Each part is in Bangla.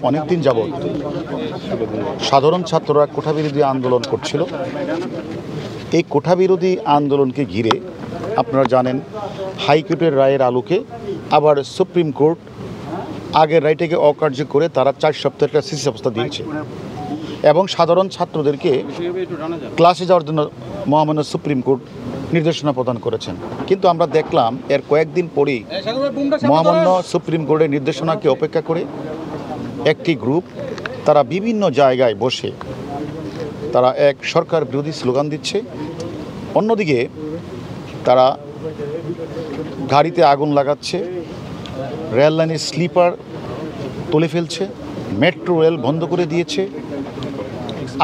অনেকদিন যাবৎ সাধারণ ছাত্ররা কোঠাবিরোধী আন্দোলন করছিল। এই কোঠাবিরোধী আন্দোলনকে ঘিরে আপনারা জানেন হাইকোর্টের রায়ের আলোকে আবার সুপ্রিম কোর্ট আগের রায়টাকে অকার্য করে তারা 4 সপ্তাহের একটা স্থিতিশীল দিয়েছে এবং সাধারণ ছাত্রদেরকে ক্লাসে যাওয়ার জন্য মহামান্য সুপ্রিম কোর্ট নির্দেশনা প্রদান করেছেন। কিন্তু আমরা দেখলাম এর কয়েকদিন পরেই মহামান্য সুপ্রিম কোর্টের নির্দেশনাকে অপেক্ষা করে একটি গ্রুপ তারা বিভিন্ন জায়গায় বসে তারা এক সরকার বিরোধী স্লোগান দিচ্ছে, অন্যদিকে তারা গাড়িতে আগুন লাগাচ্ছে, রেল লাইনের স্লিপার তুলে ফেলছে, মেট্রো রেল বন্ধ করে দিয়েছে।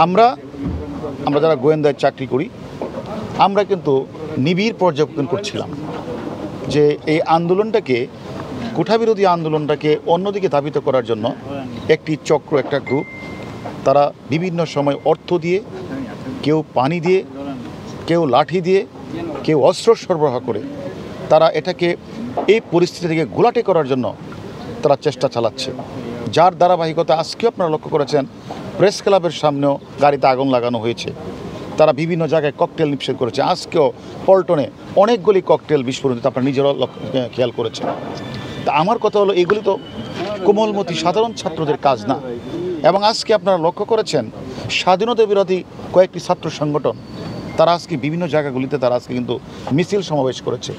আমরা যারা গোয়েন্দায় চাকরি করি আমরা কিন্তু নিবিড় পর্যবেক্ষণ করছিলাম যে এই আন্দোলনটাকে কোঠাবিরোধী আন্দোলনটাকে অন্যদিকে ধাবিত করার জন্য একটি চক্র, একটা গ্রুপ তারা বিভিন্ন সময় অর্থ দিয়ে, কেউ পানি দিয়ে, কেউ লাঠি দিয়ে, কেউ অস্ত্র সরবরাহ করে তারা এটাকে এই পরিস্থিতি থেকে ঘোলাটে করার জন্য তারা চেষ্টা চালাচ্ছে। যার ধারাবাহিকতা আজকেও আপনারা লক্ষ্য করেছেন প্রেস ক্লাবের সামনেও গাড়িতে আগুন লাগানো হয়েছে, তারা বিভিন্ন জায়গায় ককটেল নিক্ষেপ করেছে। আজকেও পল্টনে অনেকগুলি ককটেল বিস্ফোরণ আপনারা নিজেরাও খেয়াল করেছেন। তা আমার কথা হলো এগুলি তো কোমলমতি সাধারণ ছাত্রদের কাজ না। এবং আজকে আপনারা লক্ষ্য করেছেন স্বাধীনতা বিরোধী কয়েকটি ছাত্র সংগঠন তারা আজকে বিভিন্ন জায়গাগুলিতে তারা আজকে কিন্তু মিছিল সমাবেশ করেছে।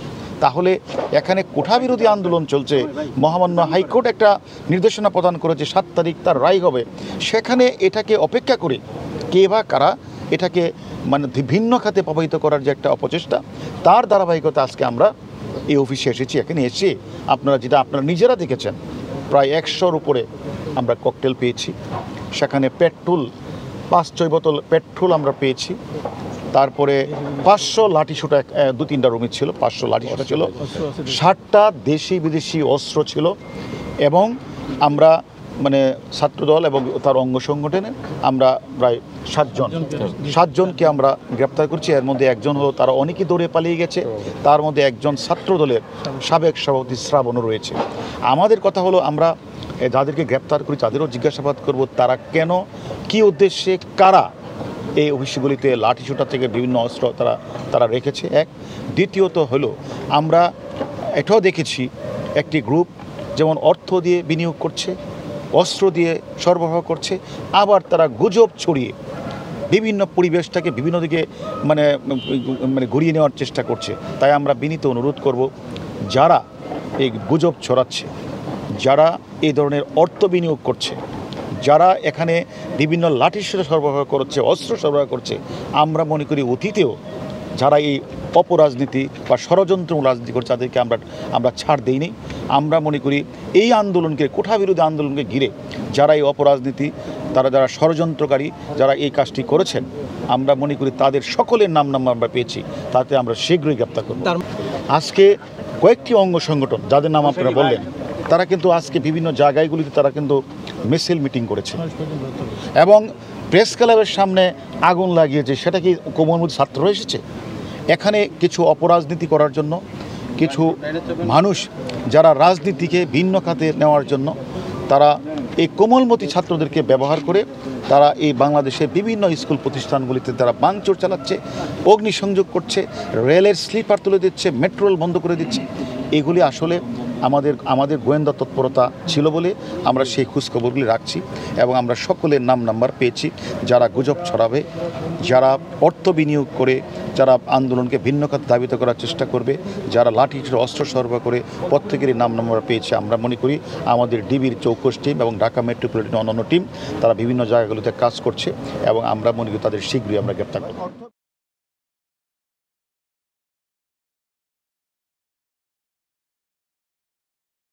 তাহলে এখানে কোঠাবিরোধী আন্দোলন চলছে, মহামান্য হাইকোর্ট একটা নির্দেশনা প্রদান করেছে 7 তারিখ তার রায় হবে, সেখানে এটাকে অপেক্ষা করে কে বা কারা এটাকে মানে ভিন্ন খাতে প্রবাহিত করার যে একটা অপচেষ্টা, তার ধারাবাহিকতা আজকে আমরা এই অফিসে এসেছি। এখানে এসে আপনারা নিজেরা দেখেছেন প্রায় 100-র উপরে আমরা ককটেল পেয়েছি, সেখানে পেট্রোল 5-6 বোতল পেট্রোল আমরা পেয়েছি, তারপরে 500 লাঠিসোঁটা 2-3টা রুমে ছিল, 500 লাঠিসোঁটা ছিল, 60টা দেশি বিদেশি অস্ত্র ছিল। এবং আমরা মানে ছাত্রদল এবং তার অঙ্গ সংগঠনে আমরা প্রায় 7জনকে আমরা গ্রেপ্তার করছি। এর মধ্যে একজন হলো, তারা অনেকেই দৌড়ে পালিয়ে গেছে, তার মধ্যে একজন ছাত্রদলের সাবেক সভাপতি শ্রাবণও রয়েছে। আমাদের কথা হলো আমরা যাদেরকে গ্রেপ্তার করি তাদেরও জিজ্ঞাসাবাদ করব তারা কেন, কি উদ্দেশ্যে, কারা এই অফিসগুলিতে লাঠিসোঁটা থেকে বিভিন্ন অস্ত্র তারা রেখেছে। এক দ্বিতীয়ত হলো আমরা এটাও দেখেছি একটি গ্রুপ যেমন অর্থ দিয়ে বিনিয়োগ করছে, অস্ত্র দিয়ে সরবরাহ করছে, আবার তারা গুজব ছড়িয়ে বিভিন্ন পরিবেশটাকে বিভিন্ন দিকে মানে ঘুরিয়ে নেওয়ার চেষ্টা করছে। তাই আমরা বিনীত অনুরোধ করব যারা এই গুজব ছড়াচ্ছে, যারা এই ধরনের অর্থ বিনিয়োগ করছে, যারা এখানে বিভিন্ন লাঠিসোঁটা সরবরাহ করছে, অস্ত্র সরবরাহ করছে, আমরা মনে করি অতীতেও যারা এই অপরাজনীতি বা ষড়যন্ত্রমূলক রাজনীতি করছে তাদেরকে আমরা ছাড় দেইনি। আমরা মনে করি এই আন্দোলনকে, কোঠাবিরোধী আন্দোলনকে ঘিরে যারা এই অপরাজনীতি, যারা ষড়যন্ত্রকারী, যারা এই কাজটি করেছেন, আমরা মনে করি তাদের সকলের নাম আমরা পেয়েছি, তাতে আমরা শীঘ্রই গ্রেপ্তার করব। আজকে কয়েকটি অঙ্গ সংগঠন যাদের নাম আপনারা বললেন তারা কিন্তু আজকে বিভিন্ন জায়গাগুলিতে তারা কিন্তু মিছিল মিটিং করেছে এবং প্রেস ক্লাবের সামনে আগুন লাগিয়েছে। সেটা কি কোমলমতি ছাত্ররা এসেছে? এখানে কিছু অপরাজনীতি করার জন্য, কিছু মানুষ যারা রাজনীতিকে ভিন্ন খাতে নেওয়ার জন্য তারা এই কোমলমতি ছাত্রদেরকে ব্যবহার করে তারা এই বাংলাদেশের বিভিন্ন স্কুল প্রতিষ্ঠানগুলিতে তারা ভাঙচুর চালাচ্ছে, অগ্নিসংযোগ করছে, রেলের স্লিপার তুলে দিচ্ছে, মেট্রো রেল বন্ধ করে দিচ্ছে। এগুলি আসলে আমাদের গোয়েন্দা তৎপরতা ছিল বলে আমরা সেই খোঁজখবরগুলি রাখছি এবং আমরা সকলের নাম্বার পেয়েছি যারা গুজব ছড়াবে, যারা অর্থ বিনিয়োগ করে যারা আন্দোলনকে ভিন্ন খাতে ধাবিত করার চেষ্টা করবে, যারা লাঠি অস্ত্র সরবরাহ করে প্রত্যেকেরই নাম্বার পেয়েছে। আমরা মনে করি আমাদের ডিবির চৌকস টিম এবং ঢাকা মেট্রোপলিটন অন্যান্য টিম তারা বিভিন্ন জায়গাগুলোতে কাজ করছে এবং আমরা মনে করি তাদের শীঘ্রই আমরা গ্রেপ্তার করব।